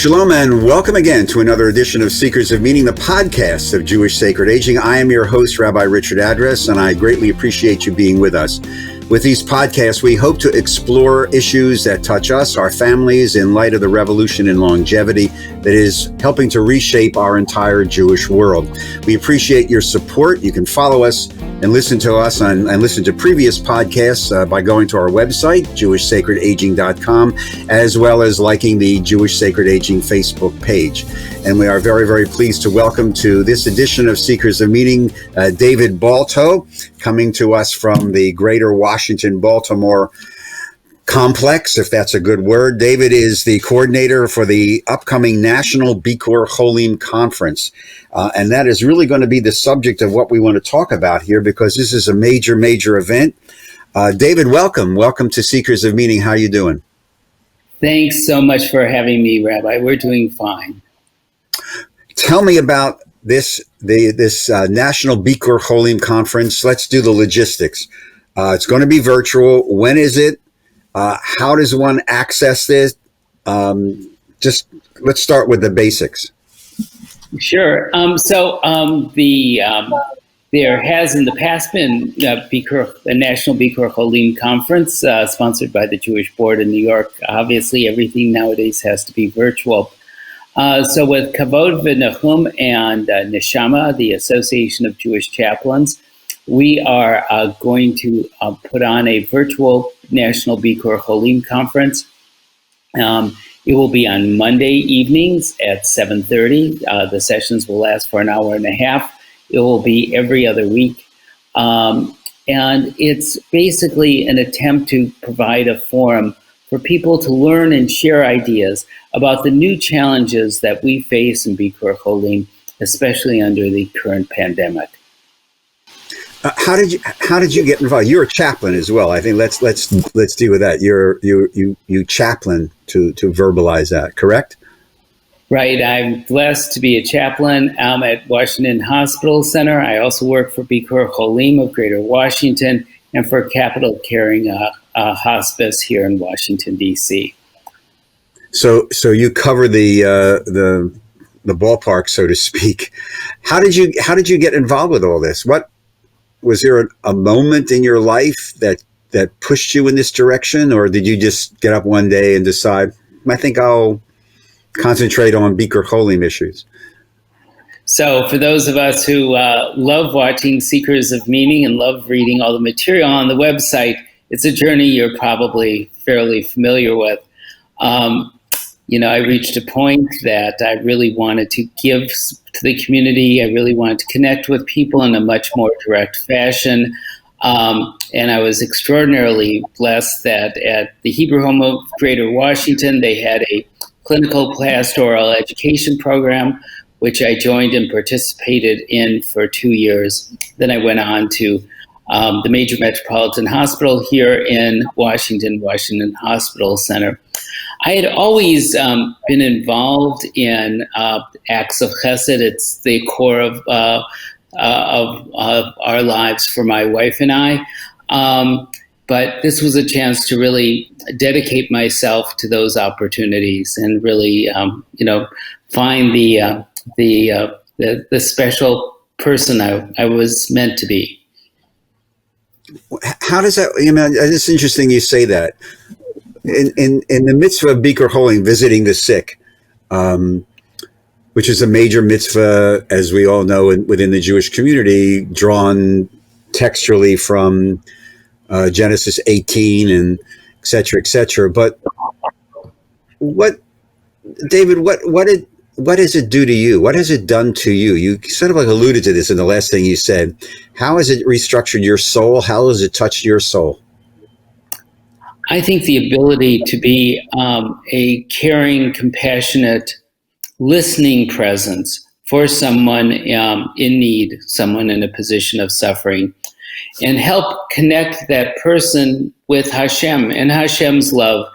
Shalom and welcome again to another edition of Seekers of Meaning, the podcast of Jewish Sacred Aging. I am your host, Rabbi Richard Address, and I greatly appreciate you being with us. With these podcasts, we hope to explore issues that touch us, our families, in light of the revolution in longevity that is helping to reshape our entire Jewish world. We appreciate your support. You can follow us and listen to us and listen to previous podcasts by going to our website, jewishsacredaging.com, as well as liking the Jewish Sacred Aging Facebook page. And we are very, very pleased to welcome to this edition of Seekers of Meaning, David Balto, coming to us from the greater Washington, Baltimore complex, if that's a good word. David is the coordinator for the upcoming National Bikur Cholim Conference. And that is really going to be the subject of what we want to talk about here, because this is a major, major event. David, welcome. Welcome to Seekers of Meaning. How are you doing? Thanks so much for having me, Rabbi. We're doing fine. Tell me about this National Bikur Cholim Conference. Let's do the logistics. It's going to be virtual. When is it? How does one access this? Just let's start with the basics. Sure. There has in the past been a National Bikur Holim Conference sponsored by the Jewish Board in New York. Obviously, everything nowadays has to be virtual. So with Kavod and Neshama, the Association of Jewish Chaplains, we are going to put on a virtual National Bikur Holim Conference. It will be on Monday evenings at 7:30. The sessions will last for an hour and a half. It will be every other week. And it's basically an attempt to provide a forum for people to learn and share ideas about the new challenges that we face in Bikur Holim, especially under the current pandemic. How did you get involved? You're a chaplain as well. I think let's deal with that. You chaplain to verbalize that, correct? Right. I'm blessed to be a chaplain at Washington Hospital Center. I also work for Bikur Holim of Greater Washington and for Capital Caring Hospice here in Washington, D.C. So you cover the ballpark, so to speak. How did you get involved with all this? What was there a moment in your life that pushed you in this direction, or did you just get up one day and decide, I think I'll concentrate on Bikur Cholim issues? So for those of us who love watching Seekers of Meaning and love reading all the material on the website, it's a journey you're probably fairly familiar with. I reached a point that I really wanted to give to the community. I really wanted to connect with people in a much more direct fashion. And I was extraordinarily blessed that at the Hebrew Home of Greater Washington, they had a clinical pastoral education program, which I joined and participated in for 2 years. Then I went on to the major metropolitan hospital here in Washington Hospital Center. I had always been involved in acts of chesed. It's the core of our lives for my wife and I. But this was a chance to really dedicate myself to those opportunities and really, find the special person I was meant to be. How does that? It's interesting you say that. In the mitzvah of Bikur Holim, visiting the sick, which is a major mitzvah, as we all know, within the Jewish community, drawn textually from Genesis 18 and et cetera, et cetera. But David, what does it do to you? What has it done to you? You sort of like alluded to this in the last thing you said. How has it restructured your soul? How has it touched your soul? I think the ability to be a caring, compassionate, listening presence for someone in need, someone in a position of suffering, and help connect that person with Hashem. And Hashem's love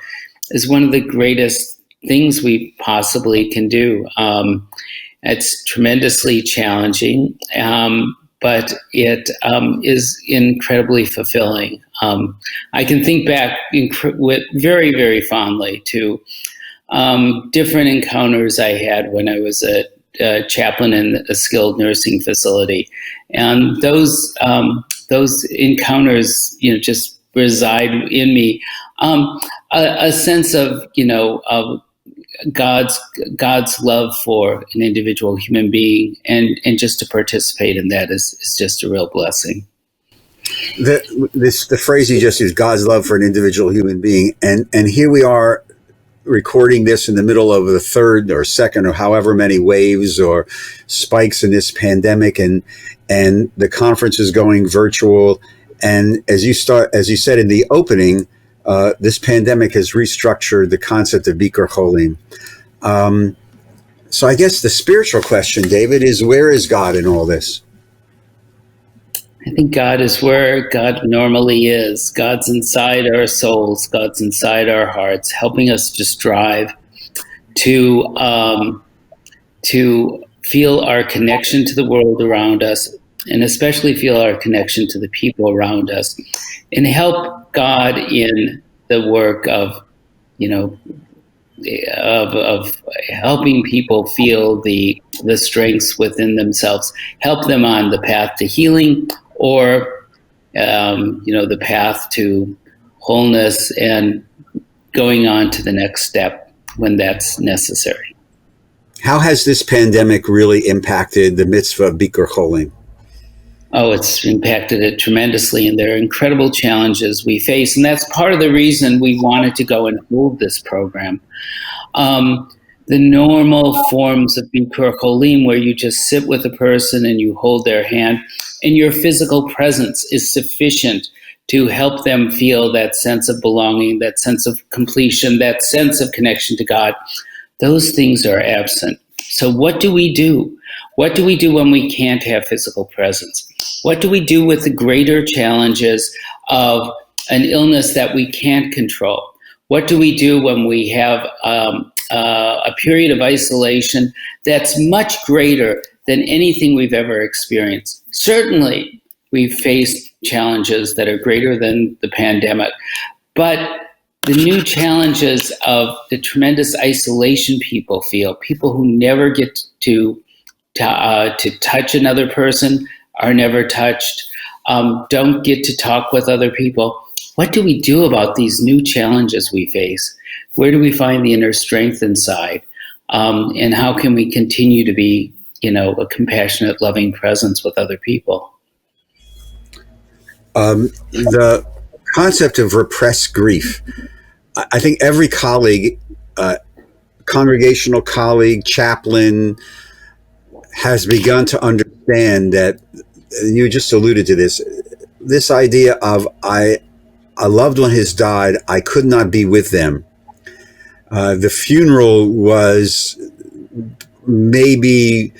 is one of the greatest things we possibly can do. It's tremendously challenging, but it is incredibly fulfilling. I can think back very, very fondly to different encounters I had when I was a chaplain in a skilled nursing facility, and those encounters, just reside in me. A sense of of God's love for an individual human being, and just to participate in that is just a real blessing. The phrase you just used, God's love for an individual human being, and here we are recording this in the middle of the third or second or however many waves or spikes in this pandemic, and the conference is going virtual. And as you said in the opening, this pandemic has restructured the concept of Bikur Holim. So I guess the spiritual question, David, is where is God in all this? I think God is where God normally is. God's inside our souls. God's inside our hearts, helping us to strive to feel our connection to the world around us, and especially feel our connection to the people around us, and help God in the work of helping people feel the strengths within themselves, help them on the path to healing, or the path to wholeness, and going on to the next step when that's necessary. How has this pandemic really impacted the mitzvah of Bikur Cholim? Oh, it's impacted it tremendously, and there are incredible challenges we face, and that's part of the reason we wanted to go and hold this program. The normal forms of Bikur Holim, where you just sit with a person and you hold their hand, and your physical presence is sufficient to help them feel that sense of belonging, that sense of completion, that sense of connection to God. Those things are absent. So what do we do? What do we do when we can't have physical presence? What do we do with the greater challenges of an illness that we can't control? What do we do when we have a period of isolation that's much greater than anything we've ever experienced? Certainly, we've faced challenges that are greater than the pandemic, but the new challenges of the tremendous isolation people feel, people who never get to touch another person, are never touched, don't get to talk with other people. What do we do about these new challenges we face? Where do we find the inner strength inside? And how can we continue to be, a compassionate, loving presence with other people? The concept of repressed grief. I think every colleague, congregational colleague, chaplain, has begun to understand that, you just alluded to this idea of a loved one has died, I could not be with them. The funeral was maybe,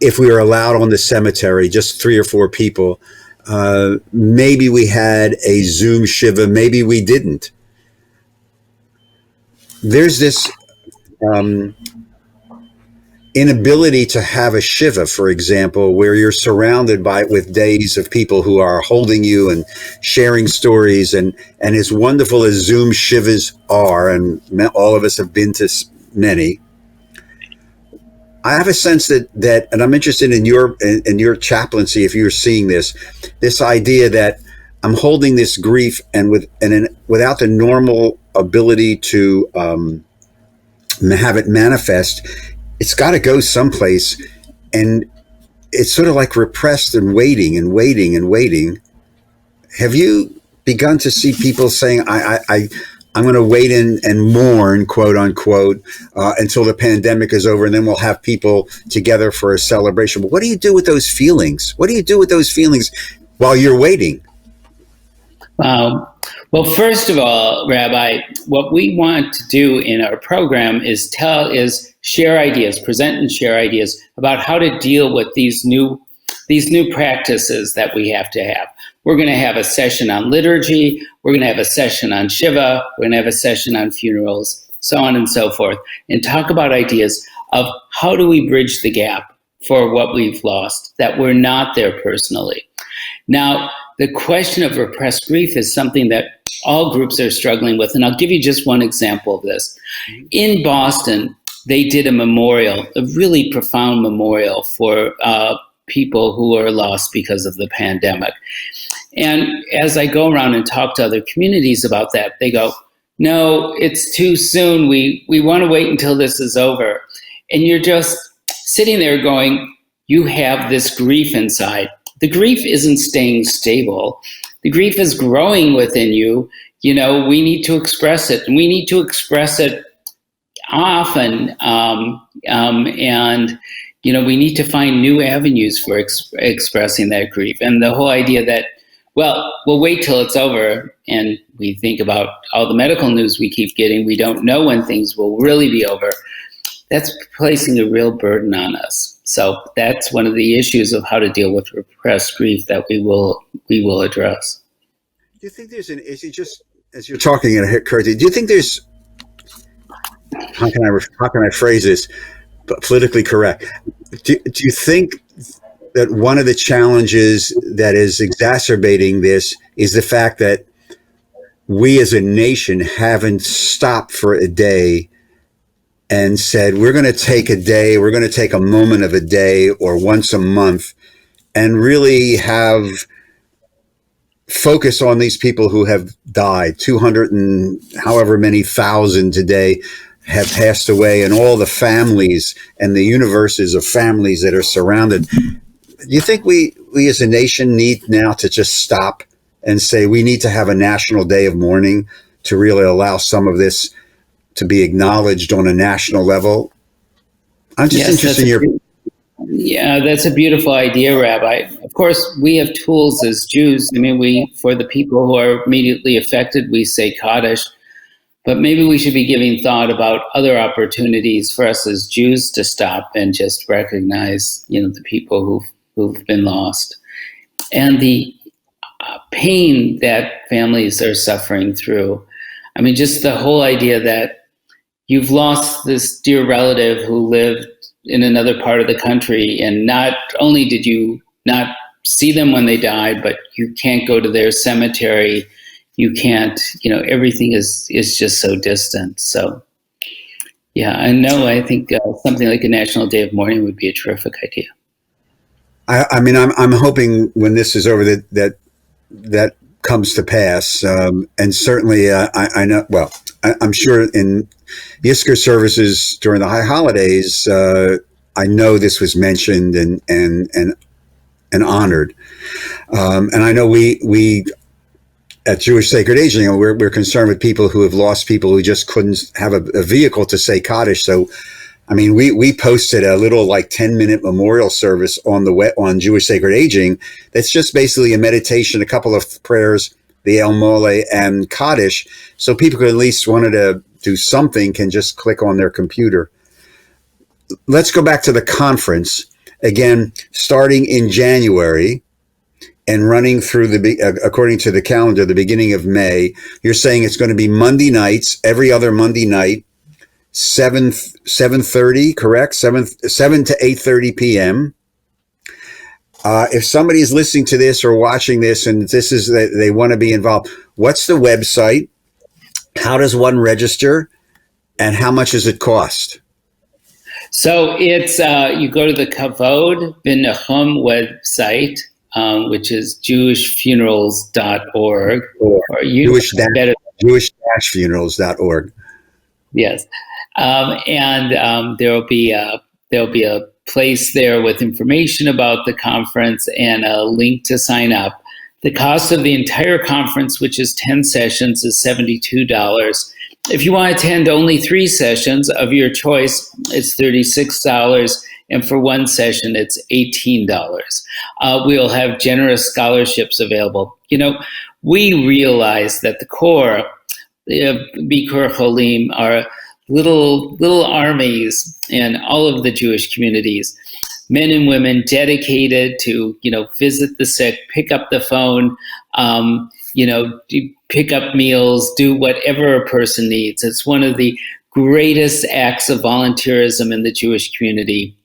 if we were allowed on the cemetery, just 3 or 4 people. Maybe we had a Zoom shiva, maybe we didn't. There's this inability to have a shiva, for example, where you're surrounded with days of people who are holding you and sharing stories, and as wonderful as Zoom shivas are, and all of us have been to many, I have a sense that and I'm interested in your chaplaincy, if you're seeing this idea that I'm holding this grief, and without the normal ability to have it manifest, it's got to go someplace, and it's sort of like repressed and waiting and waiting and waiting. Have you begun to see people saying, I'm going to wait and mourn, quote unquote, until the pandemic is over, and then we'll have people together for a celebration? But what do you do with those feelings? What do you do with those feelings while you're waiting? Well, first of all, Rabbi, what we want to do in our program is share ideas, present and share ideas about how to deal with these new practices that we have to have. We're going to have a session on liturgy. We're going to have a session on Shiva. We're going to have a session on funerals, so on and so forth, and talk about ideas of how do we bridge the gap for what we've lost, that we're not there personally. Now, the question of repressed grief is something that all groups are struggling with. And I'll give you just one example of this. In Boston, they did a memorial, a really profound memorial for people who are lost because of the pandemic. And as I go around and talk to other communities about that, they go, no, it's too soon. We want to wait until this is over. And you're just sitting there going, you have this grief inside. The grief isn't staying stable. The grief is growing within you. You know, we need to express it, and we need to express it often. And, you know, we need to find new avenues for expressing that grief. And the whole idea that, well, we'll wait till it's over, and we think about all the medical news we keep getting. We don't know when things will really be over. That's placing a real burden on us. So that's one of the issues of how to deal with repressed grief that we will address. Do you think there's an issue, just as you're talking, it occurred to you, do you think there's, how can I phrase this, but politically correct? Do you think that one of the challenges that is exacerbating this is the fact that we as a nation haven't stopped for a day and said, we're going to take a day, we're going to take a moment of a day or once a month and really have focus on these people who have died, 200 and however many thousand today have passed away, and all the families and the universes of families that are surrounded. Do you think we as a nation need now to just stop and say we need to have a national day of mourning to really allow some of this to be acknowledged on a national level? I'm just interested in your... Yeah, that's a beautiful idea, Rabbi. Of course, we have tools as Jews. I mean, for the people who are immediately affected, we say Kaddish, but maybe we should be giving thought about other opportunities for us as Jews to stop and just recognize, you know, the people who've been lost and the pain that families are suffering through. I mean, just the whole idea that you've lost this dear relative who lived in another part of the country, and not only did you not see them when they died, but you can't go to their cemetery. You can't, you know, everything is just so distant. So, yeah, I think something like a National Day of Mourning would be a terrific idea. I mean, I'm hoping when this is over that comes to pass, and certainly I know. Well, I'm sure in Yizkor services during the high holidays, I know this was mentioned and honored, and I know we at Jewish Sacred Aging, we're concerned with people who have lost people who just couldn't have a vehicle to say Kaddish. So, I mean, we posted a little like 10-minute memorial service on Jewish Sacred Aging. That's just basically a meditation, a couple of prayers, the El Mole and Kaddish. So people who at least wanted to do something can just click on their computer. Let's go back to the conference again, starting in January and running through according to the calendar, the beginning of May. You're saying it's going to be Monday nights, every other Monday night, 7:30, correct? 7 to 8:30 p.m. If somebody is listening to this or watching this and they want to be involved, what's the website? How does one register? And how much does it cost? So it's you go to the Kavod website, which is jewishfunerals.org, or Jewish-funerals.org. Yes, and there'll be a place there with information about the conference and a link to sign up. The cost of the entire conference, which is 10 sessions, is $72. If you want to attend only 3 sessions of your choice, it's $36. And for one session, it's $18. We'll have generous scholarships available. You know, we realize that the core, Bikur Holim, are little armies in all of the Jewish communities, men and women dedicated to, you know, visit the sick, pick up the phone, pick up meals, do whatever a person needs. It's one of the greatest acts of volunteerism in the Jewish community.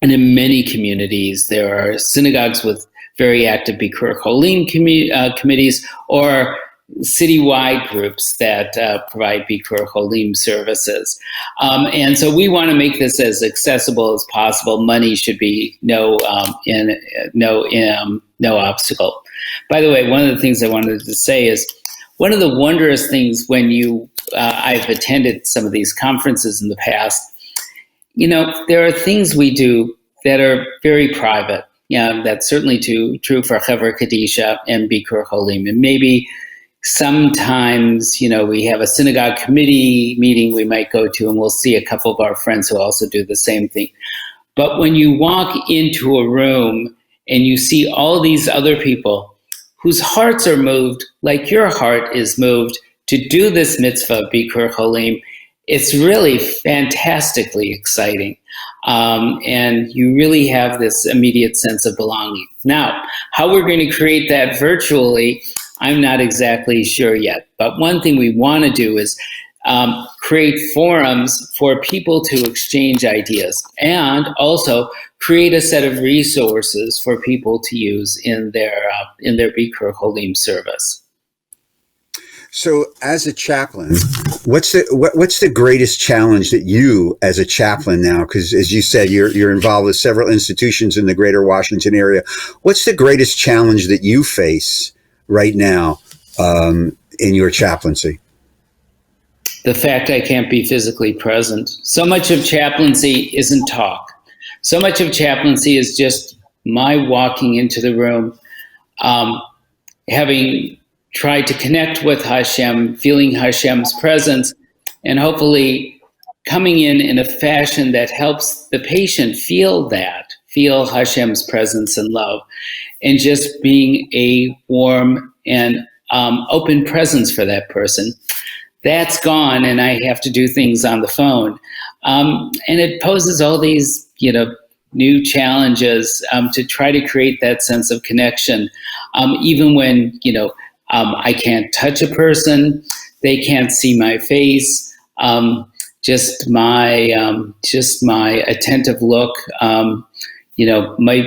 And in many communities, there are synagogues with very active Bikur Holim committees, or citywide groups that provide Bikur Holim services. And so we want to make this as accessible as possible. Money should be no obstacle. By the way, one of the things I wanted to say is one of the wondrous things when I've attended some of these conferences in the past, there are things we do that are very private. Yeah, that's certainly true for Chevrah Kadisha and Bikur Holim. And maybe sometimes, we have a synagogue committee meeting we might go to, and we'll see a couple of our friends who also do the same thing. But when you walk into a room and you see all these other people whose hearts are moved like your heart is moved to do this mitzvah, Bikur Holim, it's really fantastically exciting. And you really have this immediate sense of belonging. Now, how we're going to create that virtually, I'm not exactly sure yet. But one thing we want to do is create forums for people to exchange ideas, and also create a set of resources for people to use in their Bikur Holim service. So, as a chaplain, what's the greatest challenge that you, as a chaplain now, because as you said, you're involved with several institutions in the greater Washington area. What's the greatest challenge that you face right now in your chaplaincy? The fact I can't be physically present. So much of chaplaincy isn't talk. So much of chaplaincy is just my walking into the room, having tried to connect with Hashem, feeling Hashem's presence, and hopefully coming in a fashion that helps the patient feel Hashem's presence and love, and just being a warm and open presence for that person. That's gone, and I have to do things on the phone. And it poses all these, new challenges to try to create that sense of connection, even when, I can't touch a person, they can't see my face. Just my attentive look, might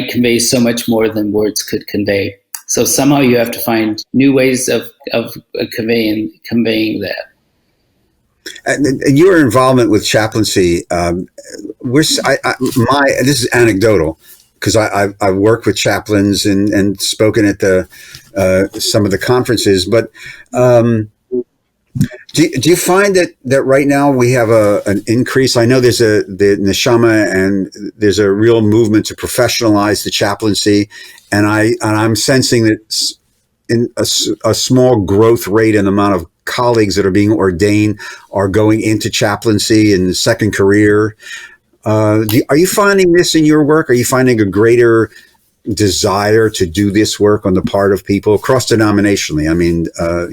convey so much more than words could convey. So somehow you have to find new ways of conveying that. And your involvement with chaplaincy, this is anecdotal, because I've worked with chaplains and spoken at some of the conferences. But do you find that right now we have an increase? I know there's the neshama, and there's a real movement to professionalize the chaplaincy, and I'm sensing that in a small growth rate in the amount of colleagues that are being ordained are going into chaplaincy and second career. Are you finding this in your work? Are you finding a greater desire to do this work on the part of people cross-denominationally? I mean, Are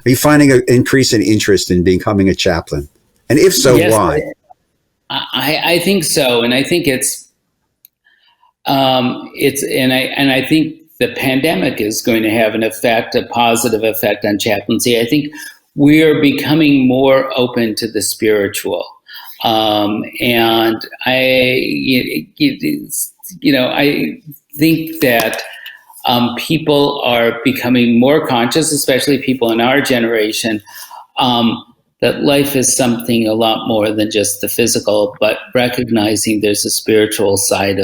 you finding an increase in interest in becoming a chaplain? And if so, yes, why? I think so, and I think I think the pandemic is going to have a positive effect on chaplaincy. I think we are becoming more open to the spiritual, and I think that people are becoming more conscious, especially people in our generation, that life is something a lot more than just the physical, but recognizing there's a spiritual side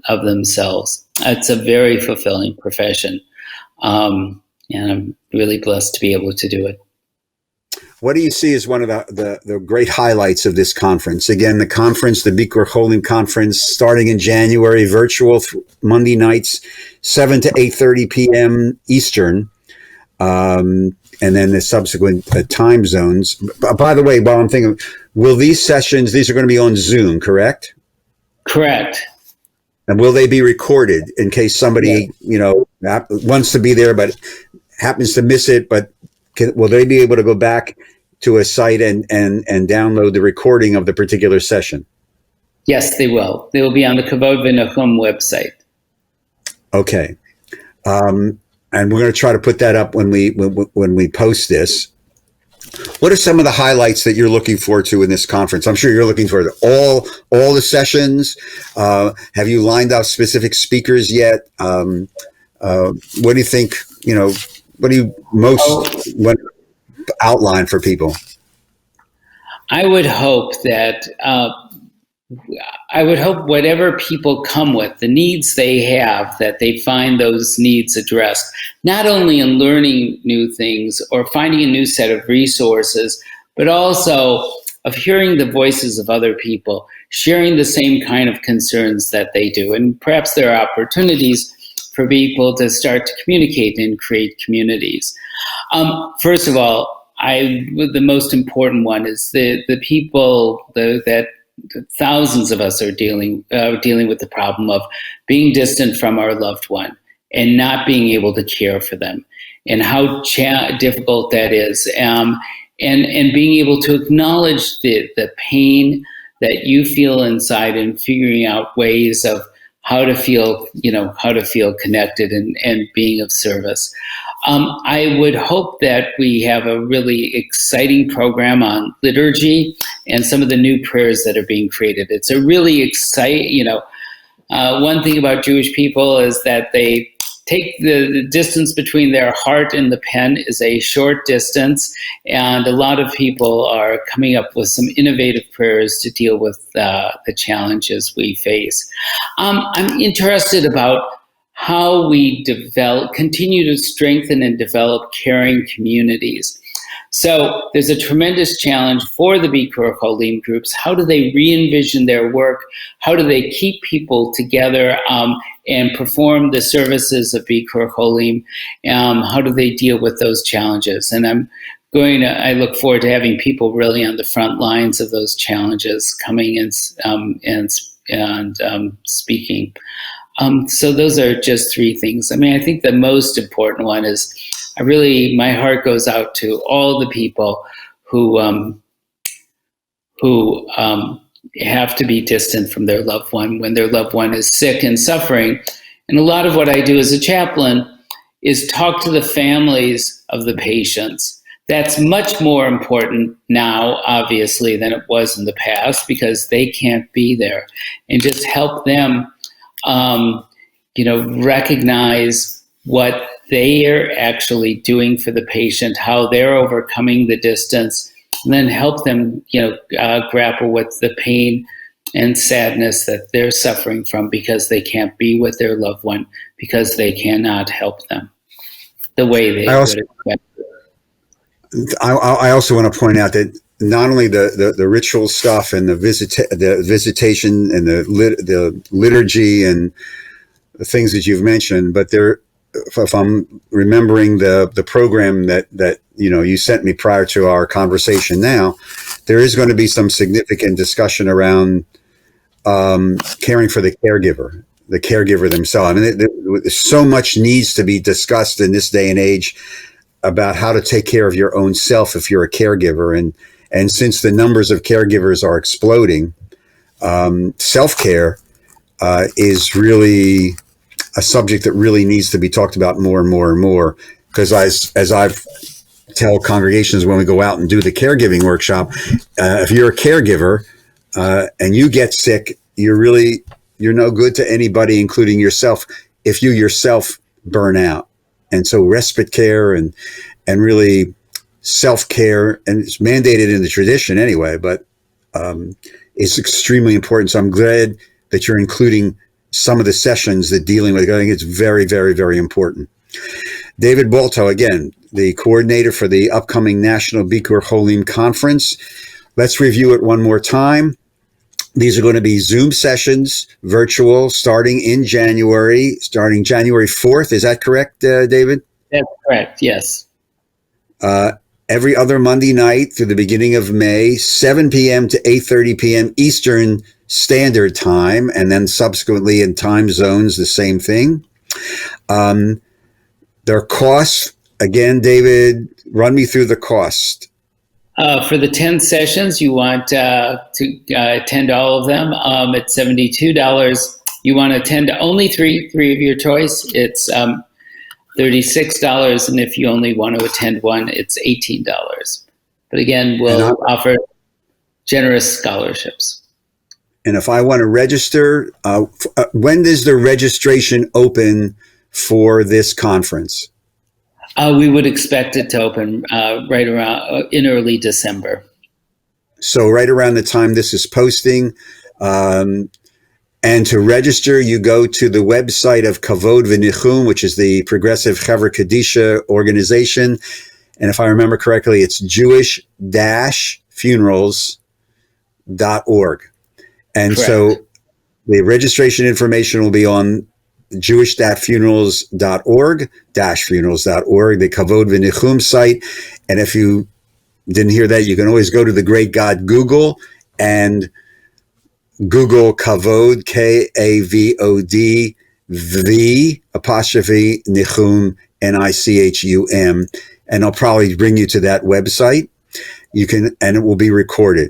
of themselves. It's a very fulfilling profession, and I'm really blessed to be able to do it. What do you see as one of the great highlights of this conference? Again, the Bikur Cholim Conference, starting in January, virtual Monday nights, 7 to 8:30 p.m. Eastern, and then the subsequent time zones. By the way, while I'm thinking, will these sessions, these are going to be on Zoom, correct? Correct. And will they be recorded in case somebody, wants to be there but happens to miss it, but will they be able to go back to a site and download the recording of the particular session? Yes, they will. They will be on the Kavod website. Okay. And we're going to try to put that up when we post this. What are some of the highlights that you're looking forward to in this conference? I'm sure you're looking for all the sessions. Have you lined up specific speakers yet? What do you think, do you most want to outline for people? I would hope that whatever people come with, the needs they have, that they find those needs addressed, not only in learning new things or finding a new set of resources, but also of hearing the voices of other people, sharing the same kind of concerns that they do. And perhaps there are opportunities for people to start to communicate and create communities. First of all, the most important one is the people that thousands of us are dealing with the problem of being distant from our loved one and not being able to care for them, and how difficult that is, and being able to acknowledge the pain that you feel inside and figuring out ways of how to feel connected and being of service. I would hope that we have a really exciting program on liturgy and some of the new prayers that are being created. It's a really exciting, one thing about Jewish people is that they take the distance between their heart and the pen is a short distance, and a lot of people are coming up with some innovative prayers to deal with the challenges we face. I'm interested about how we continue to strengthen and develop caring communities. So there's a tremendous challenge for the Bikur Holim groups. How do they re-envision their work? How do they keep people together and perform the services of Bikur Holim? How do they deal with those challenges? And I look forward to having people really on the front lines of those challenges coming and speaking. So those are just three things. I mean, I think the most important one is my heart goes out to all the people who have to be distant from their loved one when their loved one is sick and suffering. And a lot of what I do as a chaplain is talk to the families of the patients. That's much more important now, obviously, than it was in the past, because they can't be there, and just help them recognize what they are actually doing for the patient, how they're overcoming the distance, and then help them, grapple with the pain and sadness that they're suffering from because they can't be with their loved one, because they cannot help them the way they would expect. I also want to point out that not only the ritual stuff and the visitation and the liturgy and the things that you've mentioned, but if I'm remembering the program that you sent me prior to our conversation now, there is going to be some significant discussion around caring for the caregiver themselves. I mean, so much needs to be discussed in this day and age about how to take care of your own self if you're a caregiver. And since the numbers of caregivers are exploding, self-care is really a subject that really needs to be talked about more and more and more. Because as I've tell congregations when we go out and do the caregiving workshop, if you're a caregiver and you get sick, you're no good to anybody, including yourself, if you yourself burn out. And so respite care and really self-care, and it's mandated in the tradition anyway, but it's extremely important. So I'm glad that you're including some of the sessions that dealing with it. I think it's very, very, very important. David Balto, again, the coordinator for the upcoming National Bikur Cholim Conference. Let's review it one more time. These are going to be Zoom sessions, virtual, starting January 4th. Is that correct, David? That's correct, yes. Every other Monday night through the beginning of May, 7 p.m. to 8:30 p.m. Eastern Standard Time, and then subsequently in time zones, the same thing. Their costs, again, David, run me through the cost. For the 10 sessions, you want to attend all of them at $72. You want to attend only three of your choice, it's $36. And if you only want to attend one, it's $18. But again, we'll offer generous scholarships. And if I want to register, when does the registration open for this conference? We would expect it to open right around in early December. So right around the time this is posting. And to register, you go to the website of Kavod v'Nichum, which is the Progressive Chevrah Kadisha organization. And if I remember correctly, it's jewish-funerals.org. And Correct. so the registration information will be on jewish-funerals.org, the Kavod v'Nichum site. And if you didn't hear that, you can always go to the great God Google and Google Kavod, K-A-V-O-D, Nichum, N-I-C-H-U-M, and I'll probably bring you to that website. You can, and it will be recorded.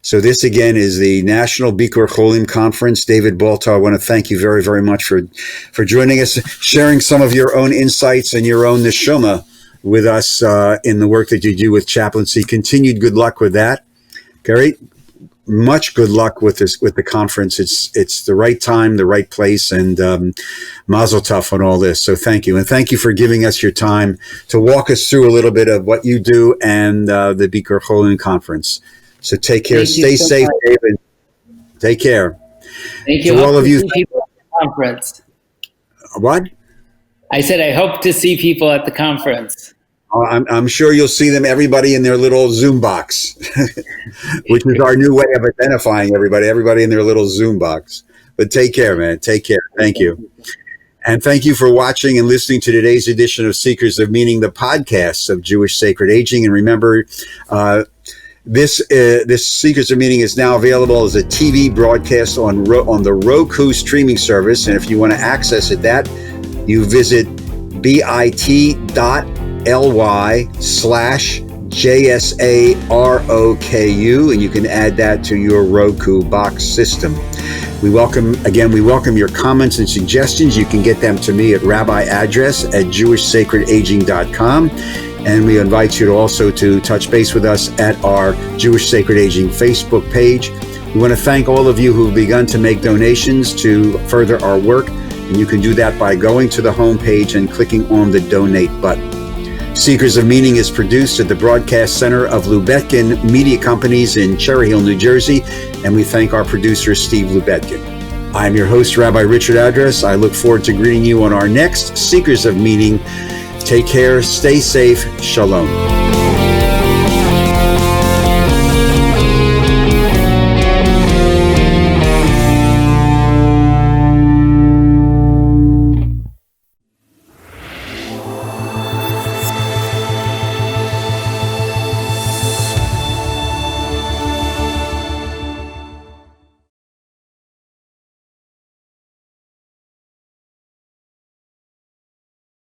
So this again is the National Bikur Cholim Conference. David Balto, I want to thank you very, very much for joining us, sharing some of your own insights and your own neshama with us in the work that you do with chaplaincy. Continued good luck with that. Gary, much good luck with the conference. It's the right time, the right place, and mazel tov on all this. So thank you. And thank you for giving us your time to walk us through a little bit of what you do and the Bikur Cholim Conference. So take care. Stay safe, David. Take care. Thank you. To all of you. People at the conference. What? I said I hope to see people at the conference. I'm sure you'll see them, everybody in their little Zoom box, which is our new way of identifying everybody in their little Zoom box. But take care, man. Take care. Thank you. And thank you for watching and listening to today's edition of Seekers of Meaning, the podcast of Jewish Sacred Aging. And remember, this Seekers of Meaning is now available as a TV broadcast on the Roku streaming service. And if you want to access it, you visit bit.ly/JSAROKU, and you can add that to your Roku box system. We welcome your comments and suggestions. You can get them to me at rabbiaddress@jewishsacredaging.com. And we invite you to also to touch base with us at our Jewish Sacred Aging Facebook page. We want to thank all of you who've begun to make donations to further our work. And you can do that by going to the homepage and clicking on the donate button. Seekers of Meaning is produced at the Broadcast Center of Lubetkin Media Companies in Cherry Hill, New Jersey. And we thank our producer, Steve Lubetkin. I'm your host, Rabbi Richard Address. I look forward to greeting you on our next Seekers of Meaning. Take care, stay safe, shalom.